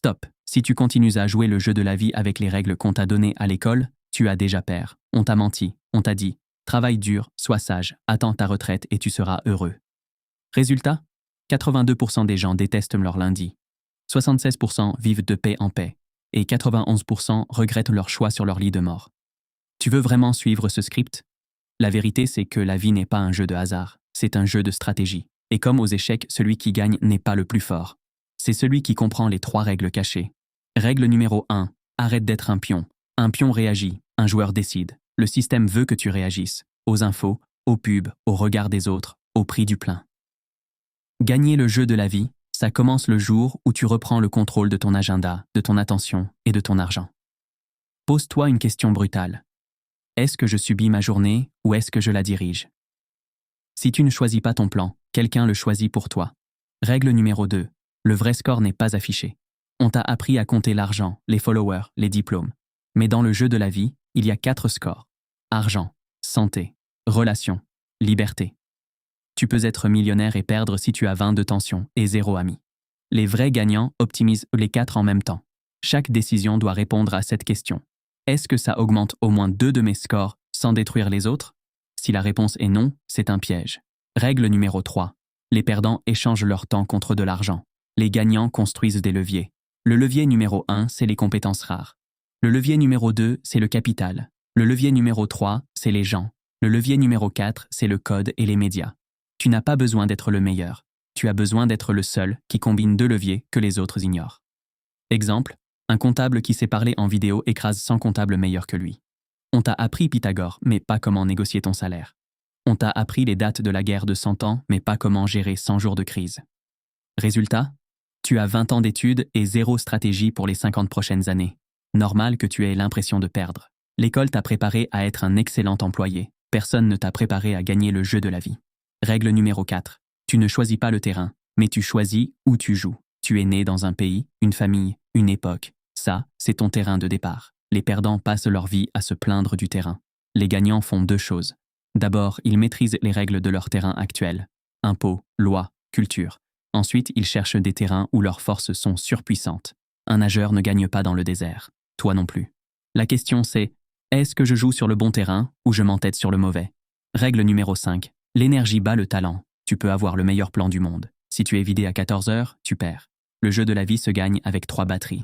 Stop. Si tu continues à jouer le jeu de la vie avec les règles qu'on t'a données à l'école, tu as déjà peur. On t'a menti, on t'a dit « Travaille dur, sois sage, attends ta retraite et tu seras heureux ». Résultat, 82% des gens détestent leur lundi, 76% vivent de paix en paix, et 91% regrettent leur choix sur leur lit de mort. Tu veux vraiment suivre ce script? La vérité, c'est que la vie n'est pas un jeu de hasard, c'est un jeu de stratégie. Et comme aux échecs, celui qui gagne n'est pas le plus fort. C'est celui qui comprend les 3 règles cachées. Règle numéro 1, arrête d'être un pion. Un pion réagit, un joueur décide. Le système veut que tu réagisses, aux infos, aux pubs, au regard des autres, au prix du plein. Gagner le jeu de la vie, ça commence le jour où tu reprends le contrôle de ton agenda, de ton attention et de ton argent. Pose-toi une question brutale. Est-ce que je subis ma journée ou est-ce que je la dirige? Si tu ne choisis pas ton plan, quelqu'un le choisit pour toi. Règle numéro 2. Le vrai score n'est pas affiché. On t'a appris à compter l'argent, les followers, les diplômes. Mais dans le jeu de la vie, il y a 4 scores. Argent, santé, relations, liberté. Tu peux être millionnaire et perdre si tu as 20 de tension et 0 amis. Les vrais gagnants optimisent les 4 en même temps. Chaque décision doit répondre à cette question. Est-ce que ça augmente au moins 2 de mes scores sans détruire les autres? Si la réponse est non, c'est un piège. Règle numéro 3. Les perdants échangent leur temps contre de l'argent. Les gagnants construisent des leviers. Le levier numéro 1, c'est les compétences rares. Le levier numéro 2, c'est le capital. Le levier numéro 3, c'est les gens. Le levier numéro 4, c'est le code et les médias. Tu n'as pas besoin d'être le meilleur. Tu as besoin d'être le seul qui combine 2 leviers que les autres ignorent. Exemple, un comptable qui sait parler en vidéo écrase 100 comptables meilleurs que lui. On t'a appris Pythagore, mais pas comment négocier ton salaire. On t'a appris les dates de la guerre de 100 ans, mais pas comment gérer 100 jours de crise. Résultat, tu as 20 ans d'études et 0 stratégie pour les 50 prochaines années. Normal que tu aies l'impression de perdre. L'école t'a préparé à être un excellent employé. Personne ne t'a préparé à gagner le jeu de la vie. Règle numéro 4. Tu ne choisis pas le terrain, mais tu choisis où tu joues. Tu es né dans un pays, une famille, une époque. Ça, c'est ton terrain de départ. Les perdants passent leur vie à se plaindre du terrain. Les gagnants font 2 choses. D'abord, ils maîtrisent les règles de leur terrain actuel. Impôts, lois, culture. Ensuite, ils cherchent des terrains où leurs forces sont surpuissantes. Un nageur ne gagne pas dans le désert. Toi non plus. La question c'est, est-ce que je joue sur le bon terrain ou je m'entête sur le mauvais? Règle numéro 5. L'énergie bat le talent. Tu peux avoir le meilleur plan du monde. Si tu es vidé à 14 heures, tu perds. Le jeu de la vie se gagne avec 3 batteries.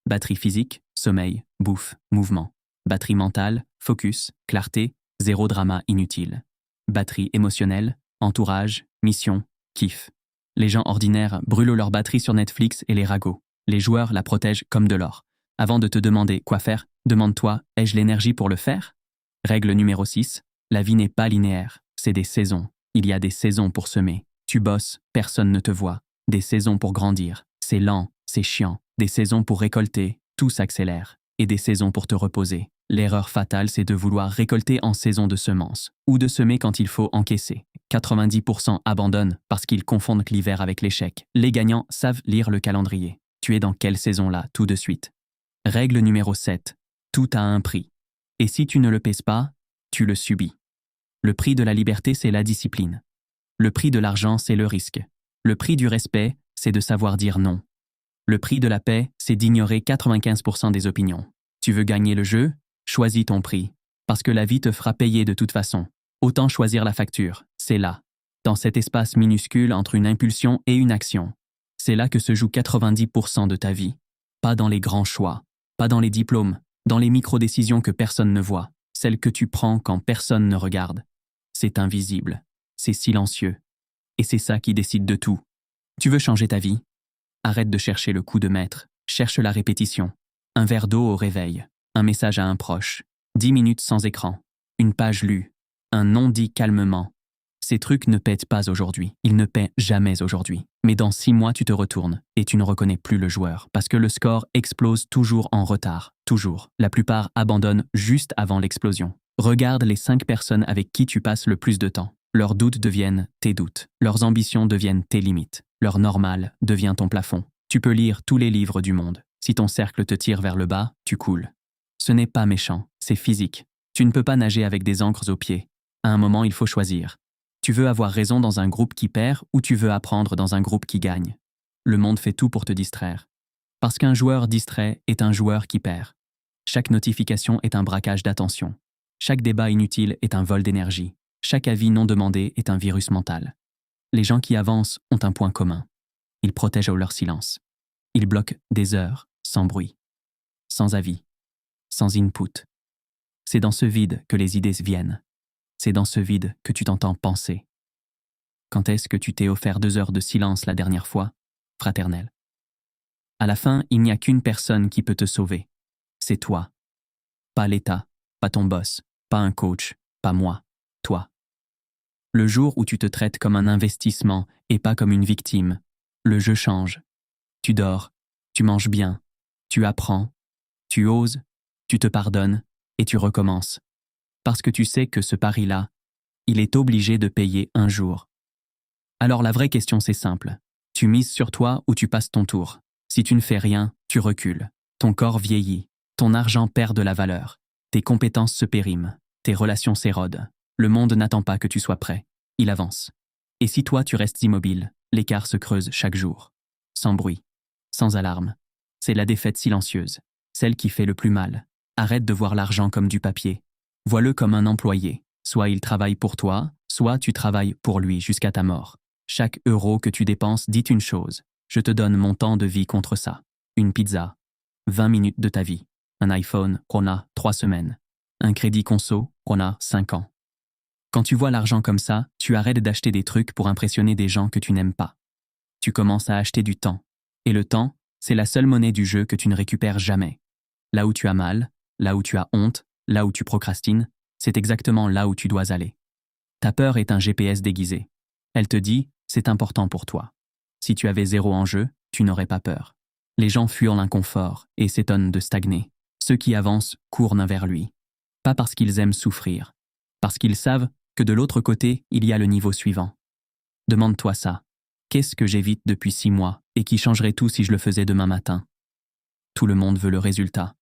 Batterie physique, sommeil, bouffe, mouvement. Batterie mentale, focus, clarté, 0 drama inutile. Batterie émotionnelle, entourage, mission, kiff. Les gens ordinaires brûlent leur batterie sur Netflix et les ragots. Les joueurs la protègent comme de l'or. Avant de te demander quoi faire, demande-toi, ai-je l'énergie pour le faire? Règle numéro 6. La vie n'est pas linéaire, c'est des saisons. Il y a des saisons pour semer. Tu bosses, personne ne te voit. Des saisons pour grandir. C'est lent, c'est chiant. Des saisons pour récolter, tout s'accélère. Et des saisons pour te reposer. L'erreur fatale, c'est de vouloir récolter en saison de semences, ou de semer quand il faut encaisser. 90% abandonnent parce qu'ils confondent l'hiver avec l'échec. Les gagnants savent lire le calendrier. Tu es dans quelle saison là, tout de suite? Règle numéro 7. Tout a un prix. Et si tu ne le pèses pas, tu le subis. Le prix de la liberté, c'est la discipline. Le prix de l'argent, c'est le risque. Le prix du respect, c'est de savoir dire non. Le prix de la paix, c'est d'ignorer 95% des opinions. Tu veux gagner le jeu? Choisis ton prix. Parce que la vie te fera payer de toute façon. Autant choisir la facture. C'est là. Dans cet espace minuscule entre une impulsion et une action. C'est là que se joue 90% de ta vie. Pas dans les grands choix. Pas dans les diplômes. Dans les micro-décisions que personne ne voit. Celles que tu prends quand personne ne regarde. C'est invisible. C'est silencieux. Et c'est ça qui décide de tout. Tu veux changer ta vie? Arrête de chercher le coup de maître. Cherche la répétition. Un verre d'eau au réveil. Un message à un proche. 10 minutes sans écran. Une page lue. Un nom dit calmement. Ces trucs ne pètent pas aujourd'hui. Ils ne paient jamais aujourd'hui. Mais dans 6 mois, tu te retournes et tu ne reconnais plus le joueur. Parce que le score explose toujours en retard. Toujours. La plupart abandonnent juste avant l'explosion. Regarde les 5 personnes avec qui tu passes le plus de temps. Leurs doutes deviennent tes doutes. Leurs ambitions deviennent tes limites. Leur normal devient ton plafond. Tu peux lire tous les livres du monde. Si ton cercle te tire vers le bas, tu coules. Ce n'est pas méchant, c'est physique. Tu ne peux pas nager avec des ancres aux pieds. À un moment, il faut choisir. Tu veux avoir raison dans un groupe qui perd ou tu veux apprendre dans un groupe qui gagne. Le monde fait tout pour te distraire. Parce qu'un joueur distrait est un joueur qui perd. Chaque notification est un braquage d'attention. Chaque débat inutile est un vol d'énergie. Chaque avis non demandé est un virus mental. Les gens qui avancent ont un point commun. Ils protègent leur silence. Ils bloquent des heures, sans bruit, sans avis, sans input. C'est dans ce vide que les idées viennent. C'est dans ce vide que tu t'entends penser. Quand est-ce que tu t'es offert 2 heures de silence la dernière fois, fraternel? À la fin, il n'y a qu'une personne qui peut te sauver. C'est toi. Pas l'État, pas ton boss, pas un coach, pas moi, toi. Le jour où tu te traites comme un investissement et pas comme une victime, le jeu change. Tu dors, tu manges bien, tu apprends, tu oses, tu te pardonnes et tu recommences. Parce que tu sais que ce pari-là, il est obligé de payer un jour. Alors la vraie question c'est simple. Tu mises sur toi ou tu passes ton tour. Si tu ne fais rien, tu recules. Ton corps vieillit, ton argent perd de la valeur, tes compétences se périment, tes relations s'érodent. Le monde n'attend pas que tu sois prêt, il avance. Et si toi tu restes immobile, l'écart se creuse chaque jour. Sans bruit, sans alarme. C'est la défaite silencieuse, celle qui fait le plus mal. Arrête de voir l'argent comme du papier. Vois-le comme un employé. Soit il travaille pour toi, soit tu travailles pour lui jusqu'à ta mort. Chaque euro que tu dépenses dit une chose. Je te donne mon temps de vie contre ça. Une pizza, 20 minutes de ta vie. Un iPhone, on a 3 semaines. Un crédit conso, on a 5 ans. Quand tu vois l'argent comme ça, tu arrêtes d'acheter des trucs pour impressionner des gens que tu n'aimes pas. Tu commences à acheter du temps. Et le temps, c'est la seule monnaie du jeu que tu ne récupères jamais. Là où tu as mal, là où tu as honte, là où tu procrastines, c'est exactement là où tu dois aller. Ta peur est un GPS déguisé. Elle te dit, c'est important pour toi. Si tu avais 0 en jeu, tu n'aurais pas peur. Les gens fuient l'inconfort et s'étonnent de stagner. Ceux qui avancent courent vers lui. Pas parce qu'ils aiment souffrir, parce qu'ils savent que de l'autre côté, il y a le niveau suivant. Demande-toi ça. Qu'est-ce que j'évite depuis 6 mois et qui changerait tout si je le faisais demain matin? Tout le monde veut le résultat.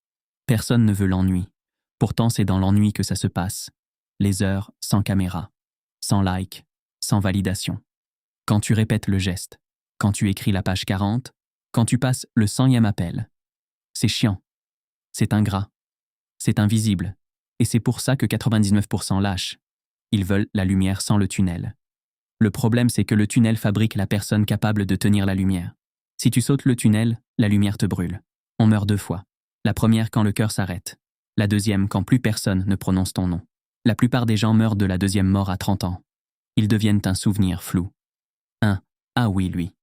Personne ne veut l'ennui. Pourtant, c'est dans l'ennui que ça se passe. Les heures sans caméra, sans like, sans validation. Quand tu répètes le geste, quand tu écris la page 40, quand tu passes le 100e appel. C'est chiant. C'est ingrat. C'est invisible. Et c'est pour ça que 99% lâchent. Ils veulent la lumière sans le tunnel. Le problème, c'est que le tunnel fabrique la personne capable de tenir la lumière. Si tu sautes le tunnel, la lumière te brûle. On meurt 2 fois. La première quand le cœur s'arrête. La deuxième quand plus personne ne prononce ton nom. La plupart des gens meurent de la deuxième mort à 30 ans. Ils deviennent un souvenir flou. Ah oui, lui.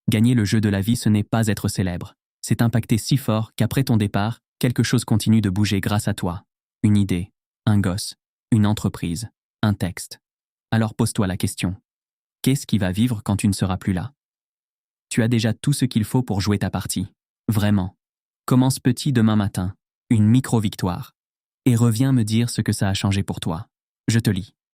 Gagner le jeu de la vie, ce n'est pas être célèbre. C'est impacter si fort qu'après ton départ, quelque chose continue de bouger grâce à toi. Une idée, un gosse, une entreprise, un texte. Alors pose-toi la question. Qu'est-ce qui va vivre quand tu ne seras plus là? Tu as déjà tout ce qu'il faut pour jouer ta partie. Vraiment. Commence petit demain matin. Une micro-victoire. Et reviens me dire ce que ça a changé pour toi. Je te lis.